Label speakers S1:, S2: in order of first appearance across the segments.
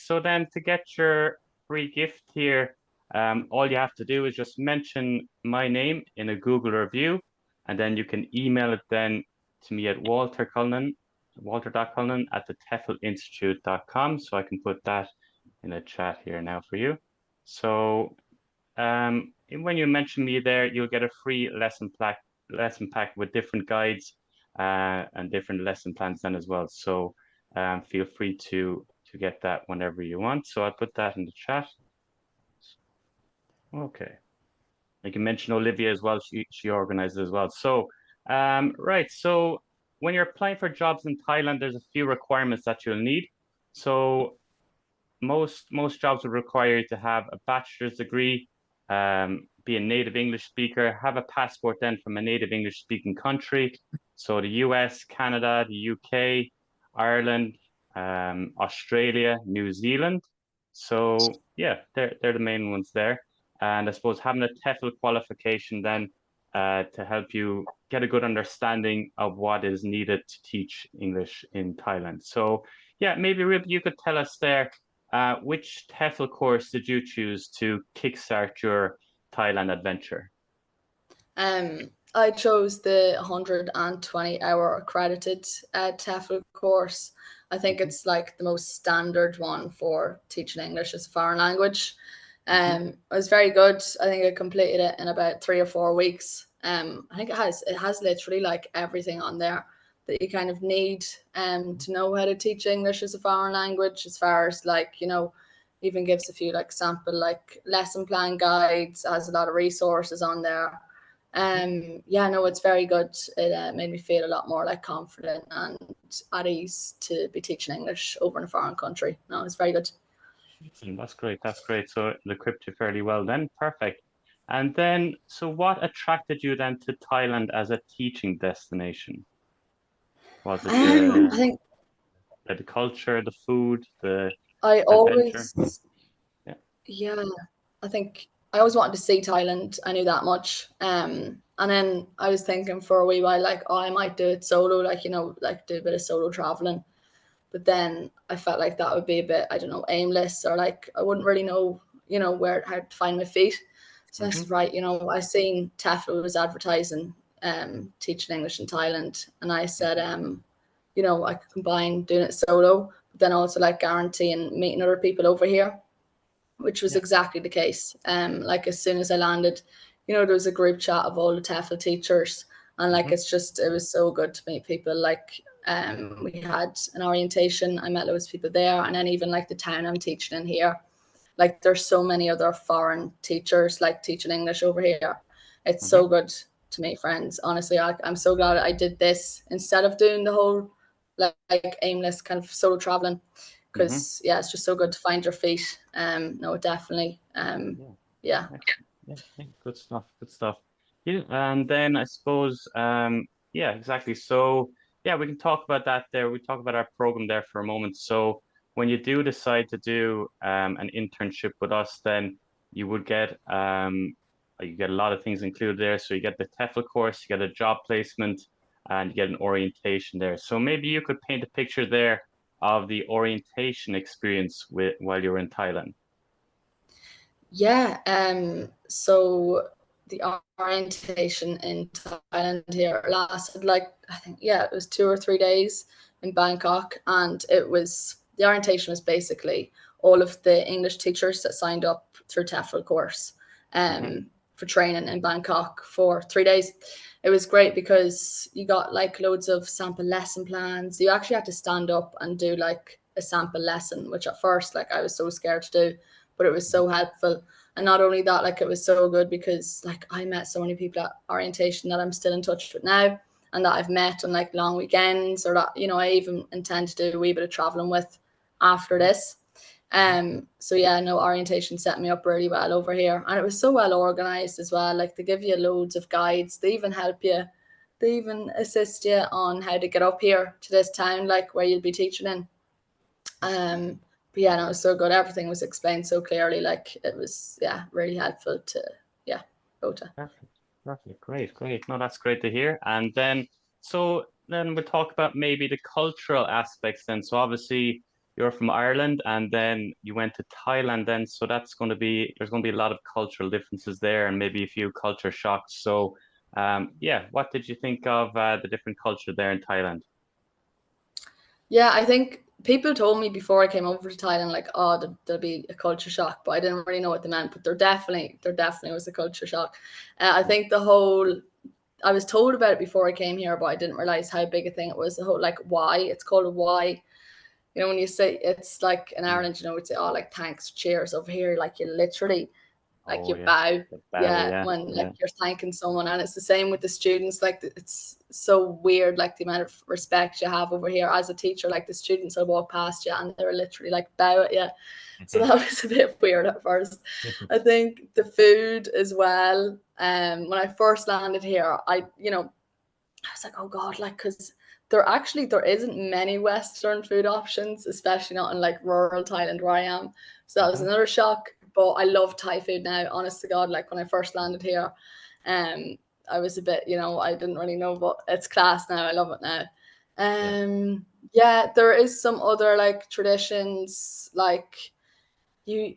S1: So then to get your free gift here, all you have to do is just mention my name in a Google review, and then you can email it then to me at walter.cullen at the TEFL-Institute.com. So I can put that in a chat here now for you. So when you mention me there, you'll get a free lesson pack with different guides and different lesson plans then as well. So feel free to get that whenever you want. So I'll put that in the chat. Okay. I can mention Olivia as well. She organizes as well. So right. So when you're applying for jobs in Thailand, there's a few requirements that you'll need. So most jobs will require you to have a bachelor's degree, be a native English speaker, have a passport then from a native English speaking country. So the US, Canada, the UK, Ireland, Australia, New Zealand. So yeah, they're the main ones there. And I suppose having a TEFL qualification then to help you get a good understanding of what is needed to teach English in Thailand. So yeah, maybe Rib, you could tell us there, which TEFL course did you choose to kickstart your Thailand adventure?
S2: I chose the 120-hour accredited TEFL course. I think it's like the most standard one for teaching English as a foreign language. It was very good. I think I completed it in about 3 or 4 weeks. I think it has literally like everything on there that you kind of need to know how to teach English as a foreign language, as far as like, even gives a few like sample like lesson plan guides, has a lot of resources on there. Yeah, no, it's very good. It made me feel a lot more like confident and at ease to be teaching English over in a foreign country. No, it's very good.
S1: That's great. That's great. So it equipped you fairly well then. Perfect. And then, so what attracted you then to Thailand as a teaching destination? Was it
S2: I think
S1: the culture, the food, the
S2: I
S1: adventure?
S2: always,
S1: Yeah.
S2: yeah, I think I always wanted to see Thailand. I knew that much. And then I was thinking for a wee while, like, oh, I might do it solo, like, like do a bit of solo traveling. But then I felt like that would be a bit, I don't know, aimless, or like I wouldn't really know, how to find my feet. So I said, right, I seen TEFL was advertising teaching English in Thailand, and I said, I could combine doing it solo, but then also like guaranteeing meeting other people over here, which was
S1: Yeah.
S2: exactly the case. Like as soon as I landed, there was a group chat of all the TEFL teachers, and like it was so good to meet people. Like we had an orientation, I met loads of people there, and then even like the town I'm teaching in here, like there's so many other foreign teachers like teaching English over here. It's so good to meet friends. Honestly, I'm so glad I did this instead of doing the whole like aimless kind of solo traveling, because yeah, it's just so good to find your feet. No, definitely. Yeah.
S1: Yeah, good stuff. Good stuff. Yeah, and then I suppose, yeah, exactly. So, yeah, we can talk about that there. We talk about our program there for a moment. So, when you do decide to do an internship with us, then you would get you get a lot of things included there. So you get the TEFL course, you get a job placement, and you get an orientation there. So maybe you could paint a picture there of the orientation experience while you're in Thailand.
S2: Yeah. So the orientation in Thailand here lasted like, I think, yeah, it was 2 or 3 days in Bangkok, and the orientation was basically all of the English teachers that signed up through TEFL course for training in Bangkok for 3 days. It was great because you got like loads of sample lesson plans. You actually had to stand up and do like a sample lesson, which at first like I was so scared to do, but it was so helpful. And not only that, like it was so good because like I met so many people at orientation that I'm still in touch with now, and that I've met on like long weekends, or that I even intend to do a wee bit of traveling with after this. So yeah, no, orientation set me up really well over here, and it was so well organized as well. Like they give you loads of guides, they even help you, they even assist you on how to get up here to this town, like where you'll be teaching in. But yeah, no, it was so good. Everything was explained so clearly. Like it was, yeah, really helpful to, yeah, go to.
S1: Perfect. Perfect. Great, great. No, that's great to hear. And then, so then we'll talk about maybe the cultural aspects then. So obviously, you're from Ireland and then you went to Thailand then, so there's going to be a lot of cultural differences there and maybe a few culture shocks. So yeah, what did you think of the different culture there in Thailand?
S2: Yeah, I think people told me before I came over to Thailand, like, oh, there'll be a culture shock, but I didn't really know what they meant. But there definitely was a culture shock. I think I was told about it before I came here, but I didn't realize how big a thing it was. The whole like why, it's called a why. You know, when you say it's like in
S1: Mm.
S2: Ireland, you know, it's all like thanks, cheers. Over here, like you literally like
S1: Oh
S2: you
S1: yeah,
S2: bow,
S1: the bow,
S2: yeah,
S1: yeah,
S2: when like
S1: yeah.
S2: you're thanking someone. And it's the same with the students. Like it's so weird, like the amount of respect you have over here as a teacher. Like the students will walk past you and they're literally like bow at you. So
S1: Mhm.
S2: that was a bit weird at first. I think the food as well. When I first landed here, I was like, oh God, like, because there isn't many Western food options, especially not in like rural Thailand where I am. So that was
S1: Uh-huh.
S2: another shock. But I love Thai food now, honest to God. Like when I first landed here, um, I was a bit, I didn't really know, but it's class now. I love it now.
S1: Yeah.
S2: Yeah, there is some other like traditions, like you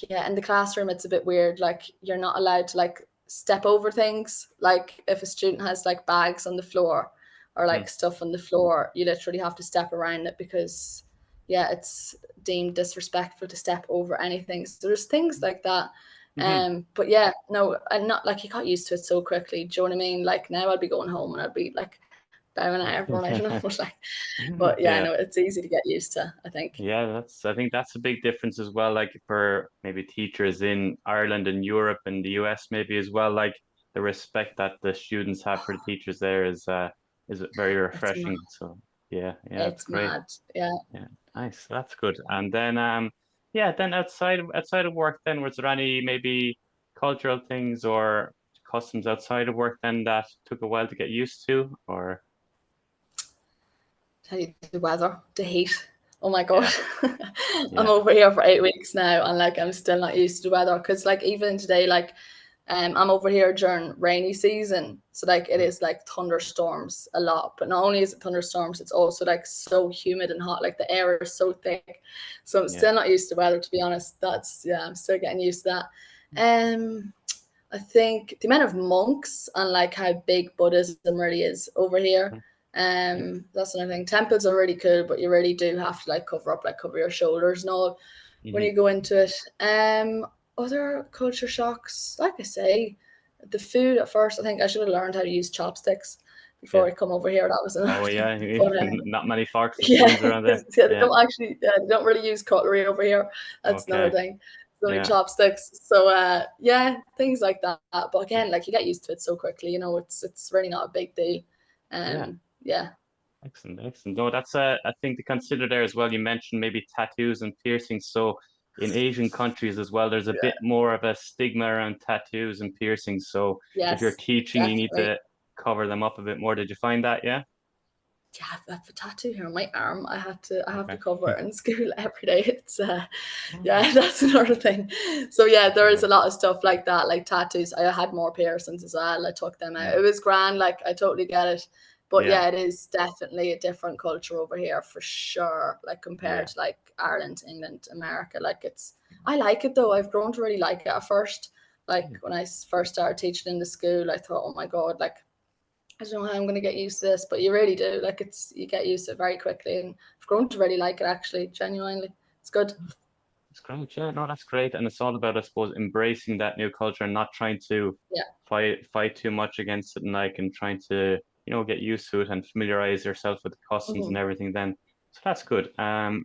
S2: yeah, in the classroom it's a bit weird, like you're not allowed to like step over things. Like if a student has like bags on the floor or
S1: Mm.
S2: like stuff on the floor, you literally have to step around it because yeah, it's deemed disrespectful to step over anything. So there's things like that.
S1: Hmm.
S2: But yeah, no, and not like you got used to it so quickly. Do you know what I mean? Like now I'd be going home and I'd be like bowing at everyone I know. But yeah,
S1: Yeah.
S2: no, it's easy to get used to, I think.
S1: Yeah, I think that's a big difference as well, like for maybe teachers in Ireland and Europe and the US maybe as well, like the respect that the students have for the teachers there is very
S2: It's
S1: refreshing. So yeah, it's
S2: It's
S1: great.
S2: mad. Yeah.
S1: Yeah, nice. That's good. And then yeah, then outside of work then was there any maybe cultural things or customs outside of work then that took a while to get used to or
S2: Tell you the weather, the heat. Oh my God.
S1: yeah,
S2: I'm
S1: yeah.
S2: over here for 8 weeks now and like I'm still not used to the weather. Cause like even today, like I'm over here during rainy season. So like it
S1: Mm.
S2: is like thunderstorms a lot. But not only is it thunderstorms, it's also like so humid and hot. Like the air is so thick. So I'm
S1: Yeah.
S2: still not used to weather, to be honest. I'm still getting used to that. I think the amount of monks and like how big Buddhism really is over here.
S1: Mm. Yeah.
S2: That's another thing. Temples are really cool, but you really do have to like cover up, like cover your shoulders and all when
S1: Hmm.
S2: you go into it. Other culture shocks, like I say, the food at first. I think I should have learned how to use chopsticks before
S1: Yeah.
S2: I come over here. That was another
S1: Oh
S2: thing.
S1: yeah,
S2: But
S1: not many forks and
S2: yeah,
S1: spoons around there.
S2: yeah,
S1: Yeah.
S2: they don't really use cutlery over here. That's another
S1: Okay.
S2: thing. It's only
S1: Yeah.
S2: chopsticks. So yeah, things like that. But again, like you get used to it so quickly, it's really not a big deal.
S1: Yeah.
S2: Yeah.
S1: Excellent. Excellent. No, that's a thing to consider there as well. You mentioned maybe tattoos and piercings. So in Asian countries as well, there's a bit
S2: Yeah.
S1: more of a stigma around tattoos and piercings. So if you're
S2: Yes,
S1: teaching, you need
S2: definitely.
S1: to cover them up a bit more. Did you find that? Yeah.
S2: Yeah, I have a tattoo here on my arm. I have to
S1: Okay.
S2: cover it in school every day. It's yeah, that's another thing. So yeah, there is
S1: Yeah.
S2: a lot of stuff like that, like tattoos. I had more piercings as well. I took them out.
S1: Yeah.
S2: It was grand, like I totally get it. But
S1: Yeah.
S2: yeah, it is definitely a different culture over here for sure. Like compared
S1: Yeah.
S2: to like Ireland, England, America. Like I like it though. I've grown to really like it at first. Like when I first started teaching in the school, I thought, oh my God, like I don't know how I'm going to get used to this, but you really do. Like you get used to it very quickly, and I've grown to really like it. Actually, genuinely, it's good.
S1: That's great. Yeah, no, that's great. And it's all about, I suppose, embracing that new culture and not trying to
S2: Yeah.
S1: fight too much against it and like and trying to, get used to it and familiarize yourself with the customs and
S2: Hmm.
S1: everything then. So that's good.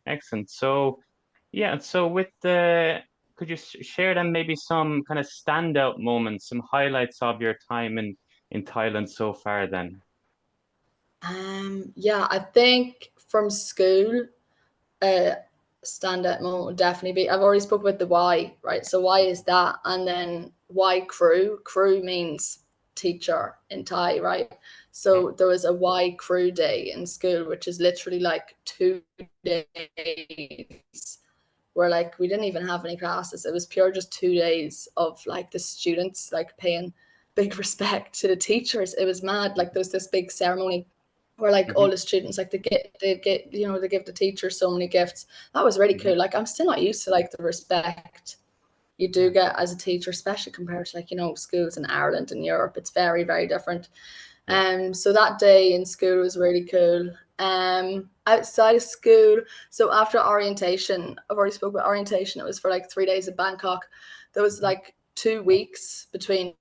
S1: Excellent. So yeah, so with the could you share then maybe some kind of standout moments, some highlights of your time in Thailand so far then?
S2: Yeah, I think from school, uh, standout moment would definitely be. I've already spoke about the why, right? So why is that, and then why crew? Crew means teacher in Thai, right?
S1: Mhm.
S2: So there was a why crew day in school, which is literally like 2 days where like we didn't even have any classes. It was pure just 2 days of like the students like paying big respect to the teachers. It was mad. Like there was this big ceremony where like
S1: Hmm.
S2: all the students like they give the teachers so many gifts. That was really
S1: Hmm.
S2: cool. Like I'm still not used to like the respect you do
S1: Yeah.
S2: get as a teacher, especially compared to like, schools in Ireland and Europe. It's very, very different.
S1: Yeah.
S2: So that day in school was really cool. Outside of school, so after orientation, I've already spoke about orientation. It was for like 3 days in Bangkok. There was
S1: Hmm.
S2: like 2 weeks between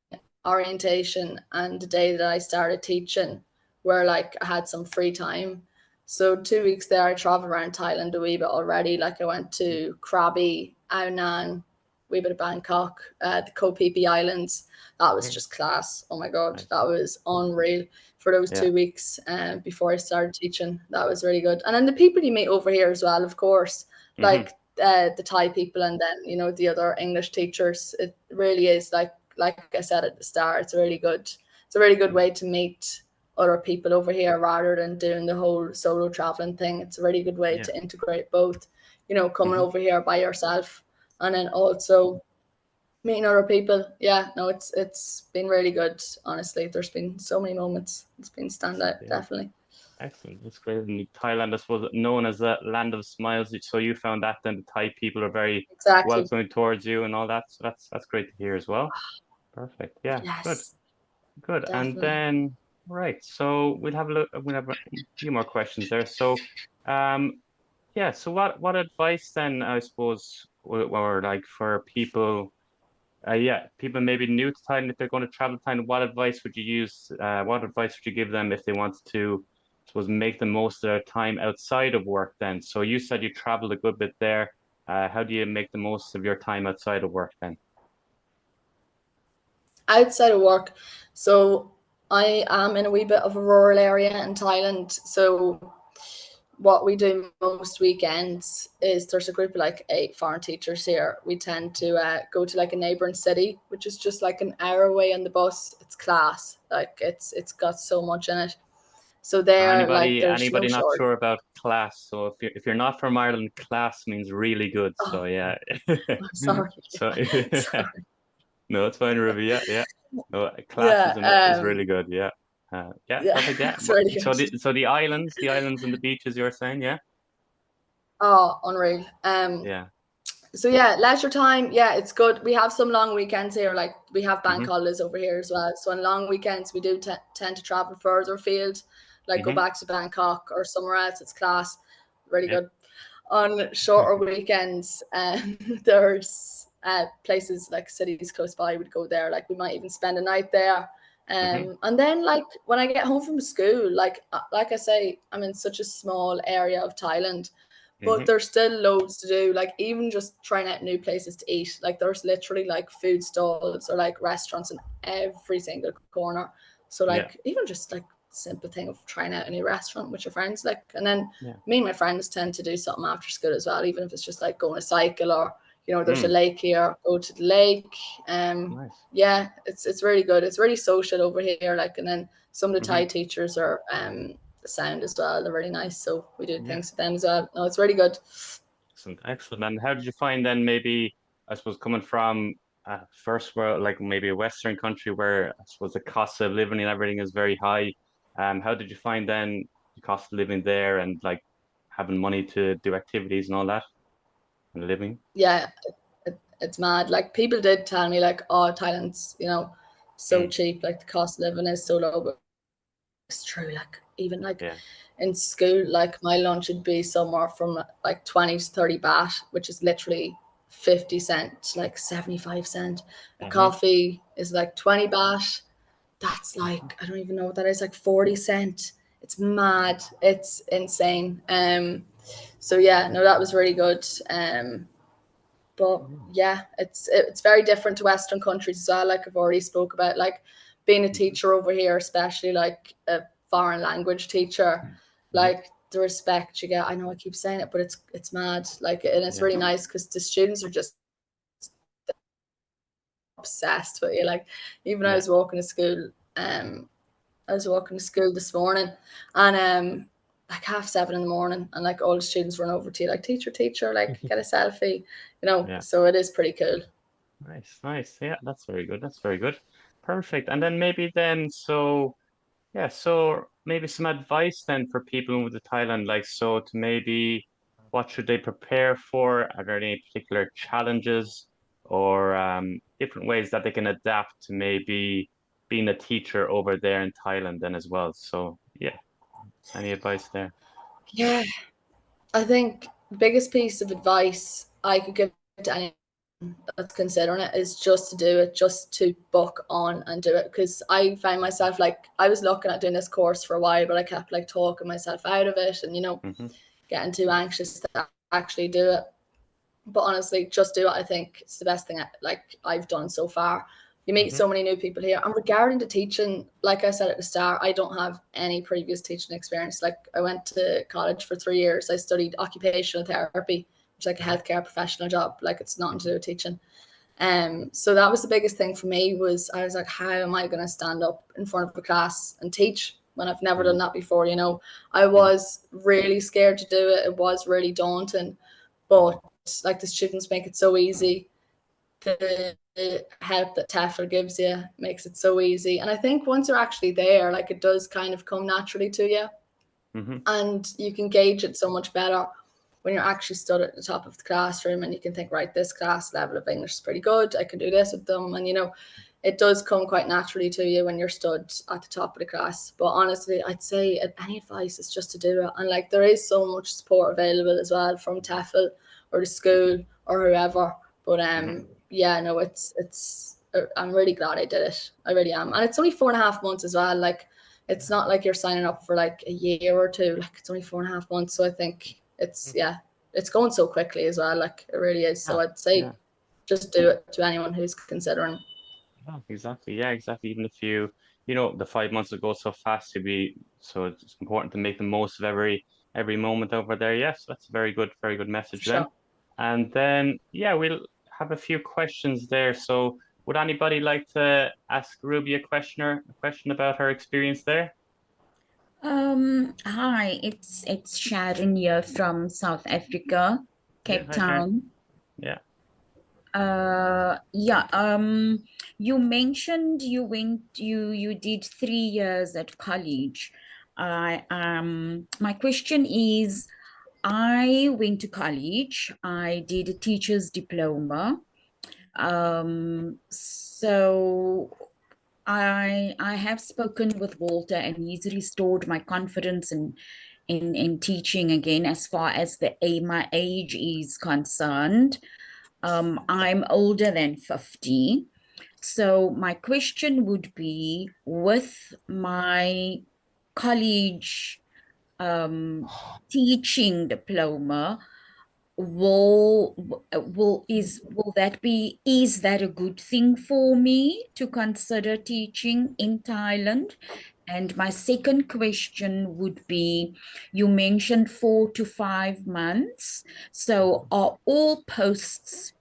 S2: orientation and the day that I started teaching, where like I had some free time. So 2 weeks there, I traveled around Thailand a wee bit already. Like I went to Krabi, Ao Nang, wee bit of Bangkok, the Koh Phi Phi Islands. That was
S1: Okay.
S2: just class. Oh my god,
S1: Nice.
S2: that was unreal for those
S1: Yeah.
S2: 2 weeks before I started teaching. That was really good. And then the people you meet over here as well, of course,
S1: Hmm.
S2: like the Thai people, and then the other English teachers. It really is like I said at the start. It's really good. It's a really good way to meet other people over here rather than doing the whole solo traveling thing. It's a really good way
S1: Yeah.
S2: to integrate both. Coming
S1: Hmm.
S2: over here by yourself and then also meeting other people. Yeah, no, it's been really good. Honestly, there's been so many moments. It's been standout,
S1: Yeah.
S2: definitely.
S1: Excellent. That's great. And Thailand, I suppose, known as a land of smiles. So you found that then the Thai people are very
S2: Exactly.
S1: welcoming towards you and all that. So that's great to hear as well. Perfect. Yeah. Good.
S2: Yes,
S1: Good. And
S2: definitely.
S1: then right. So we'll have a look. We'll have a few more questions there. So, um, yeah. So what advice then, I suppose, or like for people? Yeah, people maybe new to Thailand, if they're going to travel to Thailand, what advice would you use? What advice would you give them if they wanted to, I suppose, make the most of their time outside of work then? So you said you traveled a good bit there. How do you make the most of your time outside of work then?
S2: Outside of work, so I am in a wee bit of a rural area in Thailand. So what we do most weekends is there's a group of like 8 foreign teachers here. We tend to go to like a neighboring city, which is just like an hour away on the bus. It's class, like it's got so much in it. So there, like there's no
S1: Anybody not
S2: short.
S1: sure about class? So if you're not from Ireland, class means really good.
S2: Oh,
S1: So yeah.
S2: I'm sorry.
S1: So
S2: Sorry.
S1: no, it's fine, Ruby. Yeah, yeah. No, class
S2: Yeah,
S1: is really good. Yeah. Yeah,
S2: yeah,
S1: perfect. Yeah.
S2: it's really good.
S1: So the islands and the beaches you're saying, yeah?
S2: Oh, unreal.
S1: Yeah.
S2: So yeah, leisure time, yeah, it's good. We have some long weekends here, like we have bank
S1: Mm-hmm.
S2: holidays over here as well. So on long weekends, we do tend to travel further afield, like go
S1: Mm-hmm.
S2: back to Bangkok or somewhere else. It's class, really
S1: Yeah.
S2: good. On shorter weekends, there's places like cities close by. We'd go there, like we might even spend a night there.
S1: Mm-hmm.
S2: And then like when I get home from school, like I say, I'm in such a small area of Thailand,
S1: Mm-hmm.
S2: but there's still loads to do. Like even just trying out new places to eat. Like there's literally like food stalls or like restaurants in every single corner. So
S1: Yeah.
S2: like even just like simple thing of trying out a new restaurant with your friends, like, and then
S1: Yeah.
S2: me and my friends tend to do something after school as well, even if it's just like going to cycle or there's a
S1: Mm.
S2: lake here, go to the lake.
S1: Nice.
S2: Yeah, it's really good. It's really social over here. Like, and then some of the
S1: Mm-hmm.
S2: Thai teachers are the sound as well. They're really nice. So we do
S1: Yeah.
S2: things with them as well. No, it's really good.
S1: Excellent. Excellent. And how did you find then maybe, I suppose, coming from first world, like maybe a Western country where I suppose the cost of living and everything is very high. How did you find then the cost of living there and like having money to do activities and all that and living?
S2: Yeah, it's mad. Like people did tell me like, oh, Thailand's so
S1: Mm.
S2: cheap. Like the cost of living is so low, but it's true. Like even like
S1: Yeah.
S2: in school, like my lunch would be somewhere from like 20 to 30 baht, which is literally 50 cent, like 75 cent. A
S1: Mm-hmm.
S2: coffee is like 20 baht. That's like, I don't even know what that is, like 40 cent. It's mad. It's insane. So yeah, no, that was really good. But
S1: Mm.
S2: yeah, it's very different to Western countries as well. Like I've already spoke about, like being a
S1: Mm-hmm.
S2: teacher over here, especially like a foreign language teacher,
S1: Mm-hmm.
S2: like the respect you get. I know I keep saying it, but it's mad. Like, and it's
S1: Yeah.
S2: really nice because the students are just obsessed with you. Like even
S1: Yeah.
S2: I was walking to school this morning, and like 7:30 in the morning, and like all the students run over to you, like teacher, like get a selfie,
S1: Yeah.
S2: So it is pretty cool.
S1: Nice. Nice. Yeah. That's very good. That's very good. Perfect. And then maybe then so. Yeah, so maybe some advice then for people moving to Thailand, like so to maybe what should they prepare for? Are there any particular challenges or different ways that they can adapt to maybe being a teacher over there in Thailand then as well? So yeah, any advice there?
S2: Yeah, I think the biggest piece of advice I could give to anyone that's considering it is just to do it, just to book on and do it. Because I found myself like I was looking at doing this course for a while, but I kept like talking myself out of it and,
S1: Hmm.
S2: getting too anxious to actually do it. But honestly, just do it. I think it's the best thing like I've done so far. You meet
S1: Hmm.
S2: so many new people here. And regarding to teaching, like I said at the start, I don't have any previous teaching experience. Like I went to college for 3 years. I studied occupational therapy, which is like a
S1: Hmm.
S2: healthcare professional job. Like it's nothing to
S1: Hmm.
S2: do with teaching. So that was the biggest thing for me was I was like, how am I going to stand up in front of a class and teach when I've never done
S1: Hmm.
S2: that before? I
S1: Yeah.
S2: was really scared to do it. It was really daunting, but like the students make it so easy. The help that TEFL gives you makes it so easy. And I think once you're actually there, like it does kind of come naturally to you
S1: Hmm.
S2: and you can gauge it so much better when you're actually stood at the top of the classroom and you can think, right, this class level of English is pretty good. I can do this with them. And, it does come quite naturally to you when you're stood at the top of the class. But honestly, I'd say any advice is just to do it. And like there is so much support available as well from TEFL or the school or whoever. But
S1: Hmm.
S2: yeah, no, I'm really glad I did it. I really am. And it's only 4.5 months as well. Like it's not like you're signing up for like a year or two. Like it's only 4.5 months. So I think yeah, it's going so quickly as well. Like it really is. So
S1: Yeah.
S2: I'd say
S1: Yeah.
S2: just do it to anyone who's considering.
S1: Yeah, exactly. Yeah, exactly. Even if the 5 months would go so fast so it's important to make the most of every moment over there. Yes, that's a very good
S2: For
S1: message then.
S2: sure.
S1: And then yeah, we'll have a few questions there. So would anybody like to ask Ruby a question about her experience there?
S3: Hi, it's Sharon here from South Africa,
S1: Yeah,
S3: Cape
S1: hi Sharon.
S3: Town.
S1: Yeah.
S3: Yeah, you mentioned you did 3 years at college. My question is, I went to college. I did a teacher's diploma. So I have spoken with Walter and he's restored my confidence in teaching again as far as my age is concerned. I'm older than 50. So my question would be with my college teaching diploma, is that a good thing for me to consider teaching in Thailand? And my second question would be, you mentioned 4 to 5 months. So are all posts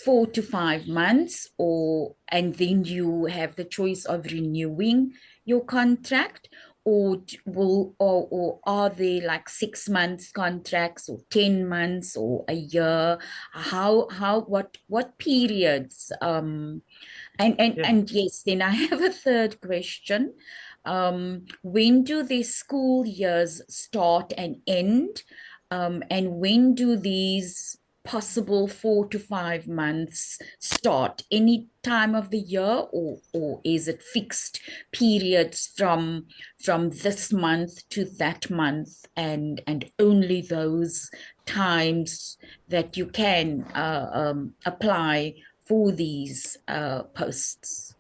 S3: 4 to 5 months, and then you have the choice of renewing your contract? Or are they like 6 months contracts or 10 months or a year? What periods? And and
S1: Yeah.
S3: and yes, then I have a third question. When do the school years start and end? And when do these possible 4 to 5 months start? Any time of the year, or is it fixed periods from this month to that month, and only those times that you can apply for these posts?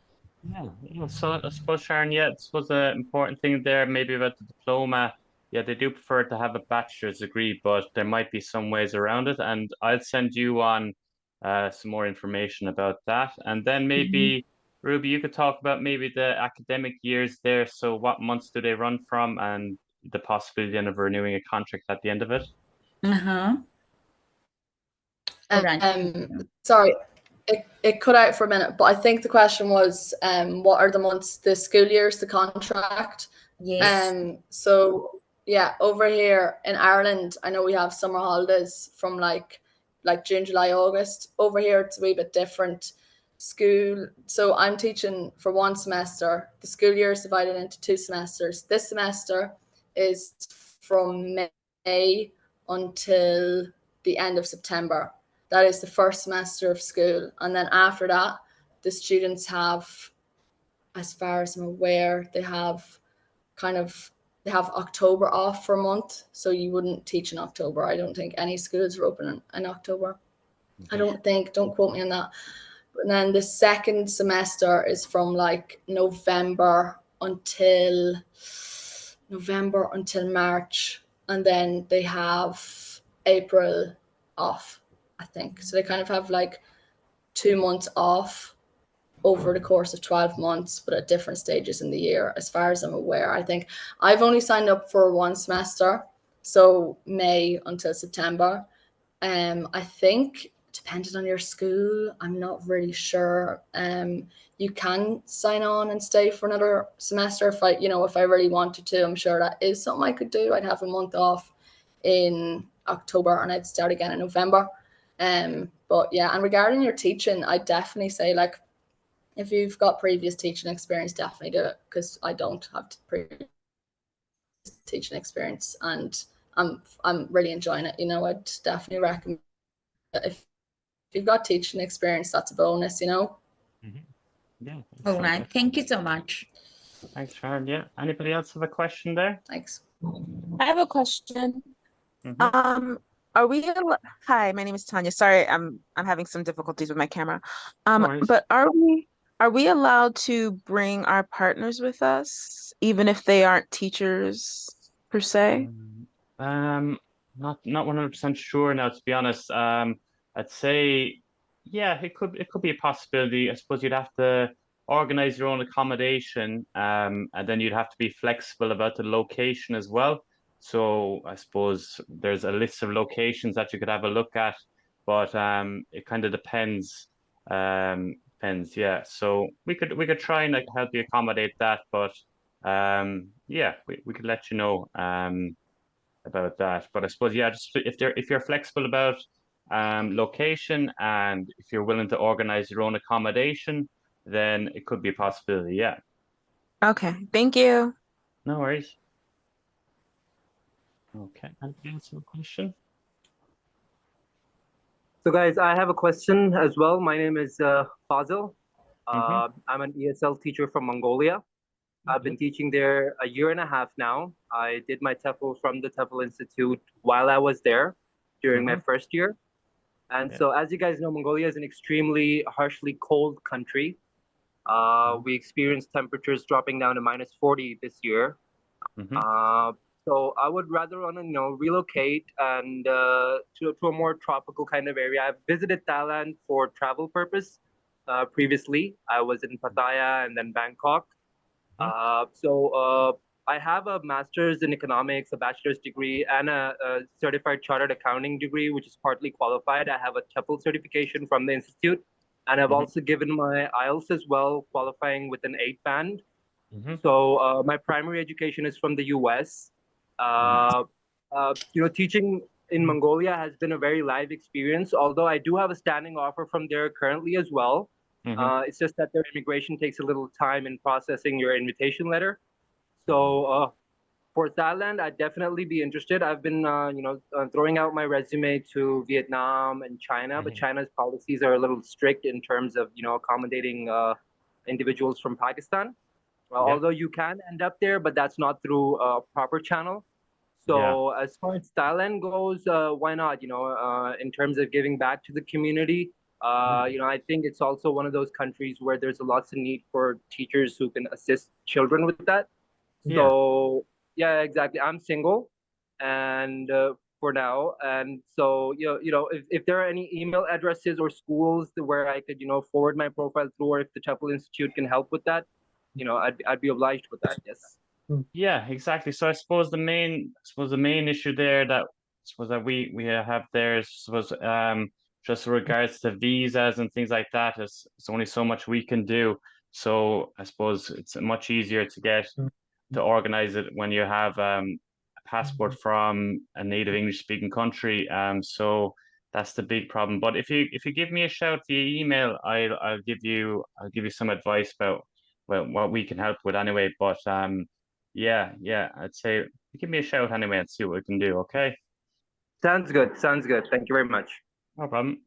S1: Yeah, yeah. So I suppose Sharon, yeah, this was an important thing there, maybe about the diploma. Yeah, they do prefer to have a bachelor's degree, but there might be some ways around it, and I'll send you on some more information about that. And then
S3: Mhm.
S1: maybe Ruby, you could talk about maybe the academic years there. So what months do they run from, and the possibility then of renewing a contract at the end of it?
S3: Uh-huh. All right.
S2: Sorry, it cut out for a minute, but I think the question was, what are the months, the school years, the contract?
S3: Yes.
S2: So yeah, over here in Ireland, I know we have summer holidays from like June, July, August. Over here, it's a wee bit different. school. So I'm teaching for one semester. The school year is divided into 2 semesters. This semester is from May until the end of September. That is the first semester of school. And then after that, the students have, as far as I'm aware, they have October off for a month. So you wouldn't teach in October. I don't think any schools are open in October. I don't think, don't quote me on that. And then the second semester is from like November until March. And then they have April off, I think. So they kind of have like 2 months off over the course of 12 months, but at different stages in the year, as far as I'm aware. I think I've only signed up for one semester, so May until September. I think depending on your school, I'm not really sure. You can sign on and stay for another semester if I really wanted to. I'm sure that is something I could do. I'd have a month off in October and I'd start again in November. But yeah, and regarding your teaching, I definitely say, like, if you've got previous teaching experience, definitely do it, because I don't have previous teaching experience and I'm really enjoying it. I'd definitely recommend it. If you've got teaching experience, that's a bonus.
S1: Yeah.
S3: All right. Thank you so much.
S1: Thanks, Sharon. Yeah. Anybody else have a question there?
S2: Thanks.
S4: I have a question.
S1: Mhm.
S4: Hi, my name is Tanya. Sorry, I'm having some difficulties with my camera.
S1: No worries.
S4: But are we allowed to bring our partners with us, even if they aren't teachers per se?
S1: Not 100% sure now, to be honest. I'd say, yeah, it could be a possibility. I suppose you'd have to organize your own accommodation, and then you'd have to be flexible about the location as well. So I suppose there's a list of locations that you could have a look at, but it kind of depends. Depends, yeah. So we could try and like help you accommodate that, but yeah, we could let you know about that. But I suppose, yeah, just if you're flexible about location, and if you're willing to organize your own accommodation, then it could be a possibility. Yeah,
S4: Okay, thank you.
S1: no worries. Okay, anybody else have a question?
S5: So guys, I have a question as well. My name is Fazil.
S1: Mm-hmm.
S5: I'm an ESL teacher from Mongolia. I've been teaching there a year and a half now. I did my TEFL from the TEFL-Institute while I was there during my first year. And
S1: Yeah.
S5: so as you guys know, Mongolia is an extremely harshly cold country. We experienced temperatures dropping down to -40 this year.
S1: Mm-hmm.
S5: So I would rather want to, relocate and to a more tropical kind of area. I've visited Thailand for travel purpose. Previously, I was in Pattaya and then Bangkok. So I have a master's in economics, a bachelor's degree, and a certified chartered accounting degree, which is partly qualified. I have a TEFL certification from the institute, and I've also given my IELTS as well, qualifying with an 8 band. So my primary education is from the US. Teaching in Mongolia has been a very live experience, although I do have a standing offer from there currently as well. It's just that their immigration takes a little time in processing your invitation letter. So for Thailand, I'd definitely be interested. I've been, throwing out my resume to Vietnam and China, but China's policies are a little strict in terms of, accommodating individuals from Pakistan. Although you can end up there, but that's not through a proper channel. So as far as Thailand goes, why not? In terms of giving back to the community, I think it's also one of those countries where there's lots of need for teachers who can assist children with that. So yeah, exactly. I'm single, and for now, and so if there are any email addresses or schools where I could forward my profile through, or if the TEFL-Institute can help with that, I'd be obliged with that. Yes.
S1: Yeah, exactly. So I suppose the main issue there that we have there is, just with regards to visas and things like that, is it's only so much we can do. So I suppose it's much easier to organize it when you have a passport from a native English speaking country. So That's the big problem. But if you give me a shout via email, I'll give you some advice about what we can help with anyway. But yeah, I'd say give me a shout anyway and see what we can do. Okay,
S5: Sounds good. Sounds good. Thank you very much.
S1: no problem.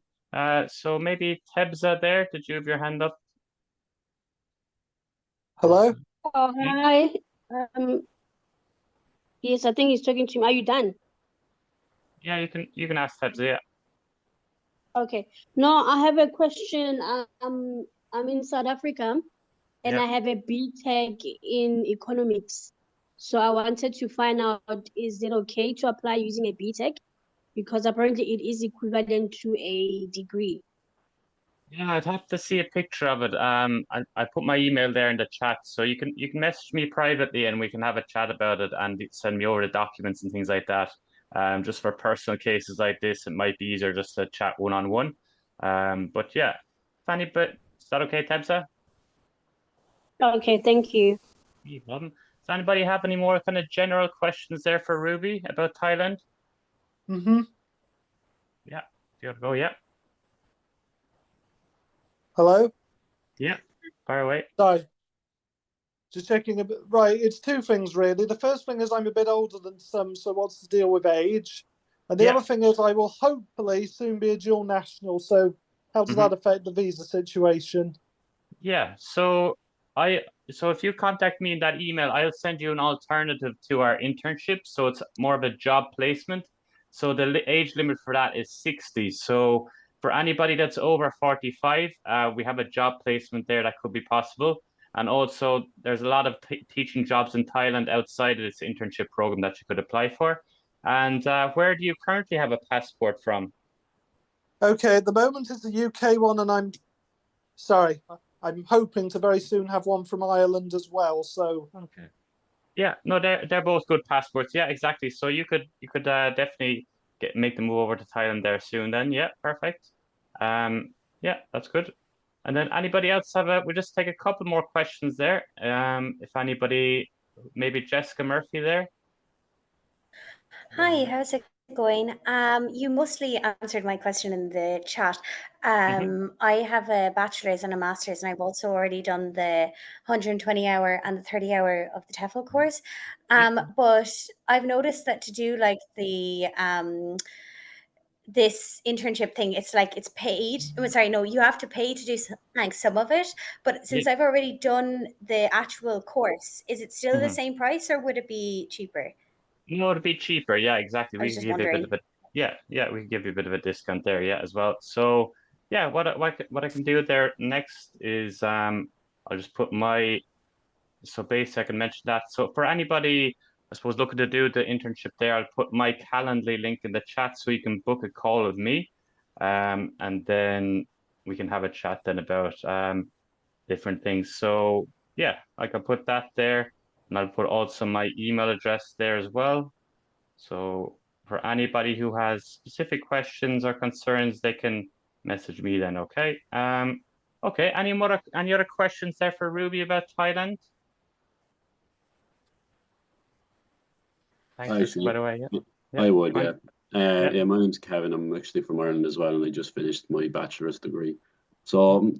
S1: So maybe Tebza there, did you have your hand up?
S6: Hello?
S7: Oh, hi. Yes, I think he's talking to me. Are you done?
S1: Yeah, you can ask Tebza. Yeah.
S7: Okay. No, I have a question. I'm in South Africa and
S1: Yeah.
S7: I have a BTech in economics. So I wanted to find out, is it okay to apply using a BTech? Because apparently it is equivalent to a degree.
S1: Yeah, I'd have to see a picture of it. I put my email there in the chat, so you can message me privately and we can have a chat about it and send me over the documents and things like that. Just for personal cases like this, it might be easier just to chat one-on-one. But yeah, Fanny, but is that okay, Tebsa?
S7: Okay, thank you.
S1: No problem. Does anybody have any more kind of general questions there for Ruby about Thailand?
S6: Mm-hmm.
S1: Yeah, you go. Yeah,
S6: Hello?
S1: yeah, fire away.
S6: Sorry. Just checking a bit. Right, it's two things really. The first thing is I'm a bit older than some, so what's the deal with age? And the
S1: Yeah.
S6: other thing is I will hopefully soon be a dual national, so how does that affect the visa situation?
S1: Yeah, so if you contact me in that email, I'll send you an alternative to our internship. So it's more of a job placement. So the age limit for that is 60. So for anybody that's over 45, we have a job placement there that could be possible. And also, there's a lot of teaching jobs in Thailand outside of this internship program that you could apply for. And where do you currently have a passport from?
S6: Okay, at the moment it's the UK one, and I'm hoping to very soon have one from Ireland as well. So
S1: Okay. Yeah, no, they're both good passports. Yeah, exactly. So you could definitely make the move over to Thailand there soon. Then, yeah, perfect. Yeah, that's good. And then anybody else we'll just take a couple more questions there. If anybody, maybe Jessica Murphy there.
S8: Hi, how's it going? You mostly answered my question in the chat. I have a bachelor's and a master's, and I've also already done the 120-hour and the 30-hour of the TEFL course. But I've noticed that to do like the this internship thing, it's like it's paid. Oh, sorry, no, you have to pay to do like some of it. But since I've already done the actual course, is it still the same price, or would it be cheaper?
S1: No, it'd be cheaper. Yeah, exactly.
S8: I was just wondering.
S1: We can give you a bit of a discount there. Yeah, as well. So yeah, what I can do there next is I'll just put so basically I can mention that. So for anybody, I suppose looking to do the internship there, I'll put my Calendly link in the chat so you can book a call with me, and then we can have a chat then about different things. So yeah, I can put that there. And I'll put also my email address there as well. So for anybody who has specific questions or concerns, they can message me then, okay? Okay, any other questions there for Ruby about Thailand? Thanks, by the way, yeah.
S9: I would,
S1: yeah.
S9: Yeah, my name's Kevin. I'm actually from Ireland as well, and I just finished my bachelor's degree. So,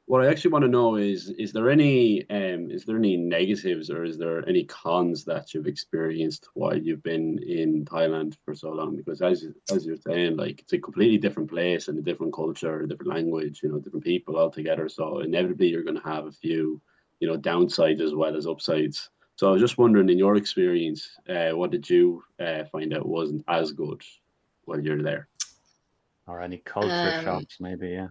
S9: what I actually want to know is there any negatives or is there any cons that you've experienced while you've been in Thailand for so long? Because as you're saying, like it's a completely different place and a different culture, a different language, different people altogether. So inevitably you're going to have a few, downsides as well as upsides. So I was just wondering, in your experience, what did you find out wasn't as good while you're there?
S1: Or any culture shocks, maybe, yeah.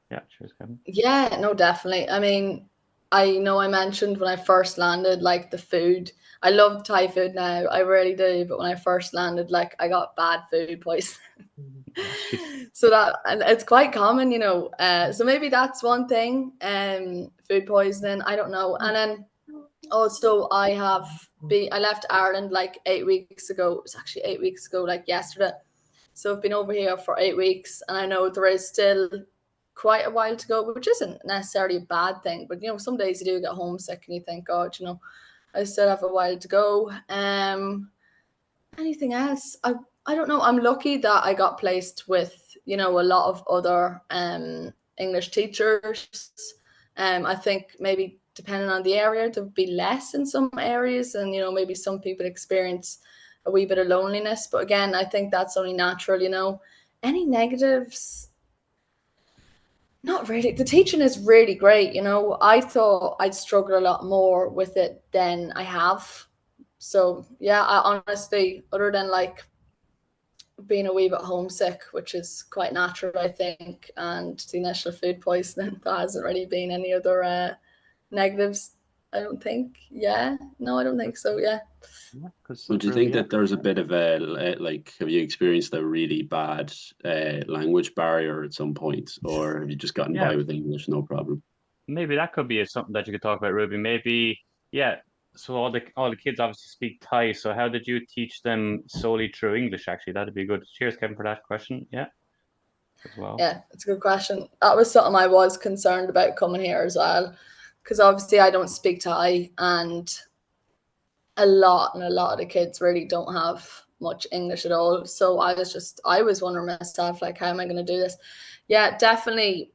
S1: Yeah, cheers, Kevin.
S2: Yeah, no, definitely. I mean, I know I mentioned when I first landed, like the food. I love Thai food now. I really do. But when I first landed, like I got bad food poisoning. So and it's quite common, so maybe that's one thing. Food poisoning, I don't know. And then also I left Ireland like 8 weeks ago. It was actually 8 weeks ago, like yesterday. So I've been over here for 8 weeks, and I know there is still quite a while to go, which isn't necessarily a bad thing. But some days you do get homesick and you think, God, I still have a while to go. Anything else? I don't know. I'm lucky that I got placed with, you know, a lot of other English teachers. I think maybe depending on the area, there would be less in some areas, and you know, maybe some people experience a wee bit of loneliness. But again, I think that's only natural, you know. Any negatives? Not really. The teaching is really great, you know. I thought I'd struggle a lot more with it than I have. So yeah, I honestly, other than like being a wee bit homesick, which is quite natural, I think, and the initial food poisoning, there hasn't really been any other negatives, I don't think. Yeah, no, I don't think so. Yeah.
S1: Yeah, good
S9: So
S1: stuff,
S9: do you
S1: Ruby.
S9: think that there's a bit of a like, have you experienced a really bad language barrier at some point, or have you just gotten
S1: Yeah,
S9: by with English, no problem?
S1: maybe that could be something that you could talk about, Ruby. Maybe, yeah. So all the kids obviously speak Thai. So how did you teach them solely through English? Actually, that'd be good. Cheers, Kevin, for that question. Yeah, as well.
S2: Yeah, it's a good question. That was something I was concerned about coming here as well, because obviously I don't speak Thai, and a lot of the kids really don't have much English at all. So I was wondering myself, like, how am I going to do this? Yeah, definitely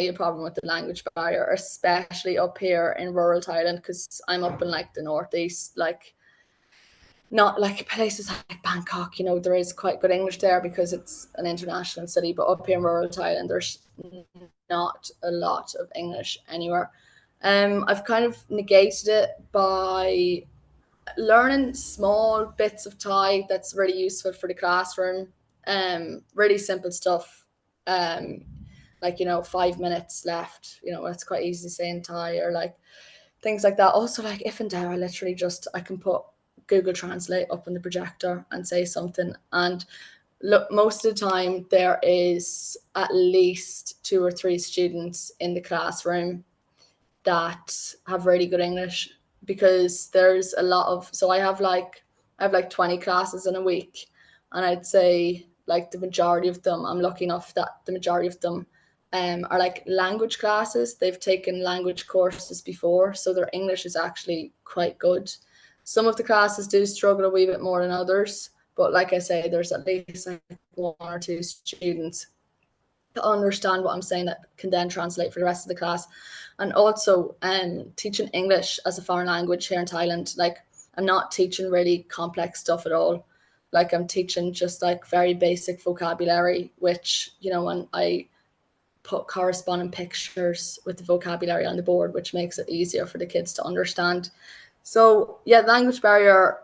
S2: a problem with the language barrier, especially up here in rural Thailand, because I'm up in like the northeast, like not like places like Bangkok, you know, there is quite good English there because it's an international city, but up here in rural Thailand, there's not a lot of English anywhere. I've kind of negated it by learning small bits of Thai that's really useful for the classroom. Really simple stuff. Like, you know, 5 minutes left, you know, that's quite easy to say in Thai, or like things like that. Also, like, if in doubt, I can put Google Translate up on the projector and say something. And look, most of the time there is at least 2 or 3 students in the classroom that have really good English, because there's a lot of, so I have like 20 classes in a week, and I'd say like the majority of them, I'm lucky enough that the majority of them are like language classes. They've taken language courses before, so their English is actually quite good. Some of the classes do struggle a wee bit more than others, but like I say, there's at least like 1 or 2 students to understand what I'm saying that can then translate for the rest of the class. And also teaching English as a foreign language here in Thailand, like I'm not teaching really complex stuff at all. Like I'm teaching just like very basic vocabulary, which, you know, when I put corresponding pictures with the vocabulary on the board, which makes it easier for the kids to understand. So yeah, language barrier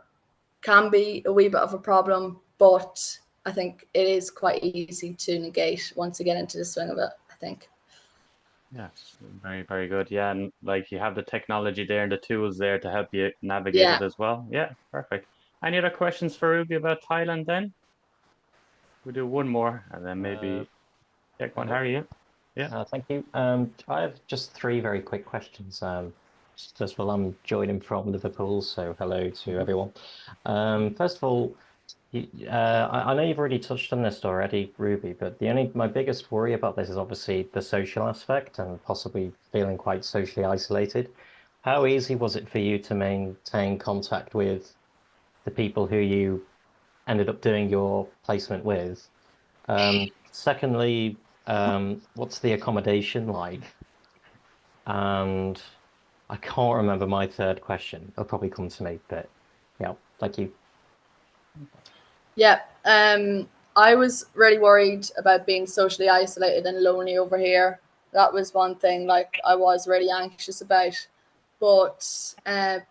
S2: can be a wee bit of a problem, but I think it is quite easy to negate once you get into the swing of it, I think.
S1: Yes, very, very good. Yeah, and like you have the technology there and the tools there to help you navigate
S2: Yeah.
S1: it as well. Yeah, perfect. Any other questions for Ruby about Thailand then? We'll do one more and then maybe yeah, go on, Harry. Yeah.
S10: Thank you. I have just 3 very quick questions. First of all, I'm joining from Liverpool, so hello to everyone. First of all, I know you've already touched on this already, Ruby, but my biggest worry about this is obviously the social aspect and possibly feeling quite socially isolated. How easy was it for you to maintain contact with the people who you ended up doing your placement with? Secondly, what's the accommodation like? And I can't remember my third question. It'll probably come to me, but yeah, thank you.
S2: Yeah, I was really worried about being socially isolated and lonely over here. That was one thing, like, I was really anxious about. But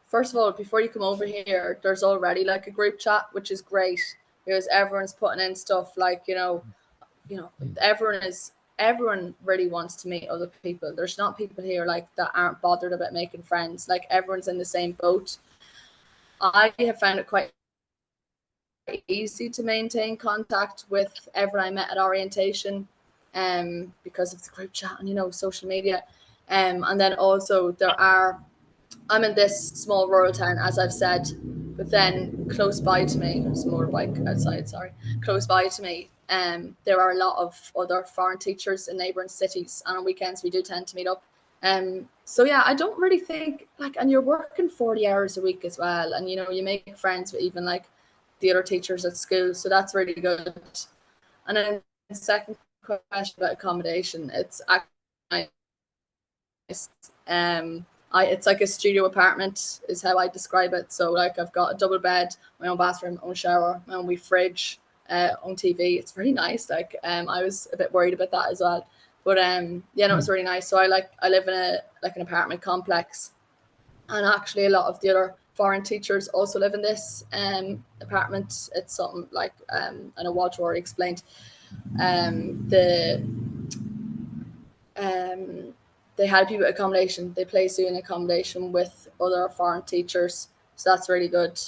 S2: first of all, before you come over here, there's already like a group chat, which is great, because everyone's putting in stuff like, you know, everyone really wants to meet other people. There's not people here like that aren't bothered about making friends. Like everyone's in the same boat. I have found it quite easy to maintain contact with everyone I met at orientation, because of the group chat and, you know, social media. And then also I'm in this small rural town, as I've said, but then close by to me, there's a motorbike outside, sorry, close by to me, there are a lot of other foreign teachers in neighbouring cities, and on weekends we do tend to meet up. So yeah, I don't really think, like, and you're working 40 hours a week as well, and, you know, you make friends with even like the other teachers at school. So that's really good. And then the second question about accommodation, it's actually nice. It's like a studio apartment is how I describe it. So like I've got a double bed, my own bathroom, own shower, my own wee fridge, own TV. It's really nice. Like I was a bit worried about that as well. But yeah, no, it's really nice. So I live in an apartment complex, and actually a lot of the other foreign teachers also live in this apartment. It's something like I know Walter already explained. They help you with accommodation. They place you in accommodation with other foreign teachers, so that's really good.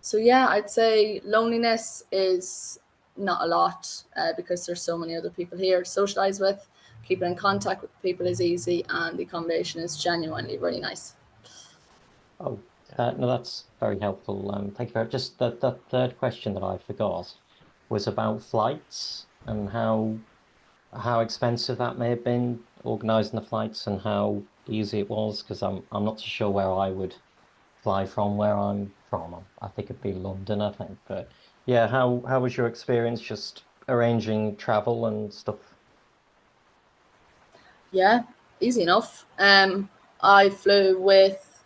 S2: So yeah, I'd say loneliness is not a lot because there's so many other people here to socialize with. Keeping in contact with people is easy, and the accommodation is genuinely really nice.
S10: Oh, no, that's very helpful. Thank you very much. Just the third question that I forgot was about flights and how expensive that may have been, organising the flights, and how easy it was, because I'm not so sure where I would fly from where I'm from. I think it'd be London, I think. But yeah, how was your experience just arranging travel and stuff?
S2: Yeah, easy enough. I flew with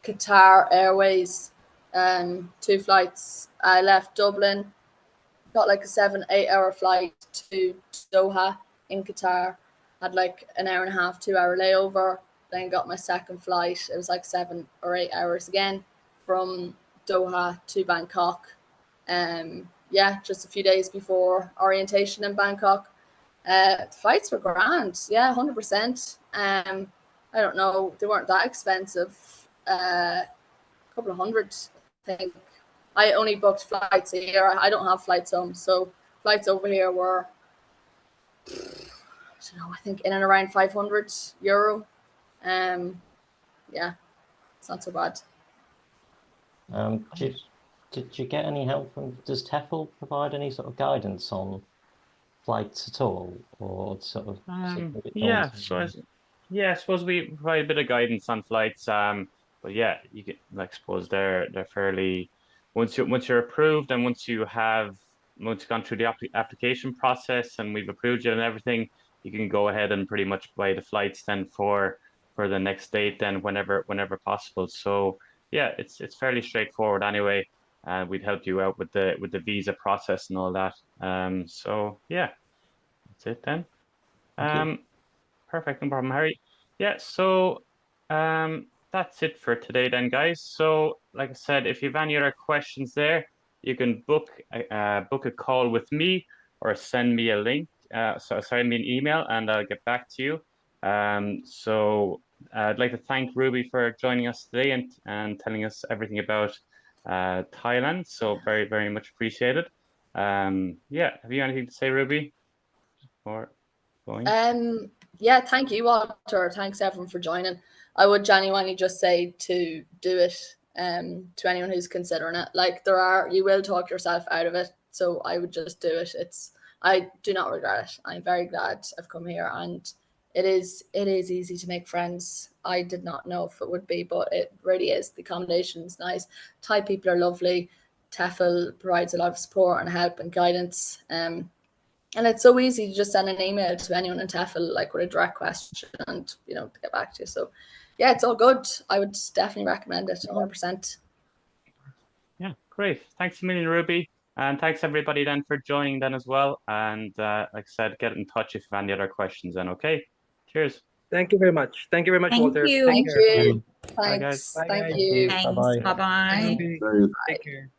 S2: Qatar Airways, 2 flights. I left Dublin, got like a 7-8 hour flight to Doha in Qatar, had like an hour and a half, 2 hour layover, then got my second flight. It was like 7 or 8 hours again from Doha to Bangkok. Yeah, just a few days before orientation in Bangkok. The flights were grand, yeah, 100%. I don't know, they weren't that expensive. A couple of hundred, I think. I only booked flights here. I don't have flights home, so flights over here were, I don't know, I think in and around €500. Yeah, it's not so bad.
S10: Did you get any help from? Does TEFL provide any sort of guidance on flights at all, or sort of?
S1: Yeah, I suppose we provide a bit of guidance on flights. But yeah, you get like suppose they're fairly once you're approved, and once you've gone through the application process and we've approved you and everything, you can go ahead and pretty much buy the flights then for the next date then whenever possible. So yeah, it's fairly straightforward anyway. We'd help you out with the visa process and all that. So yeah, that's it then. Perfect, no problem, Harry. Yeah, so that's it for today then, guys. So like I said, if you have any other questions there, you can book a call with me or send me a link. Send me an email and I'll get back to you. So I'd like to thank Ruby for joining us today and telling us everything about Thailand. So very, very much appreciated. Yeah, have you anything to say, Ruby? Or going?
S2: Yeah, thank you, Walter. Thanks everyone for joining. I would genuinely just say to do it to anyone who's considering it. Like you will talk yourself out of it. So I would just do it. I do not regret it. I'm very glad I've come here, and it is easy to make friends. I did not know if it would be, but it really is. The accommodation is nice. Thai people are lovely. TEFL provides a lot of support and help and guidance. And it's so easy to just send an email to anyone in TEFL, like with a direct question, and to get back to you. So yeah, it's all good. I would definitely recommend it 100%.
S1: Yeah, great. Thanks a million, Ruby. And thanks everybody then for joining then as well. And like I said, get in touch if you have any other questions then, okay? Cheers.
S5: Thank you very much. Thank you very much,
S3: Thank
S5: Walter.
S3: you.
S2: Thank you.
S1: Bye,
S2: Thanks.
S1: guys.
S5: Bye,
S2: Thank
S5: guys.
S2: you.
S3: Thanks.
S10: Bye-bye.
S3: Bye-bye.
S5: Take care.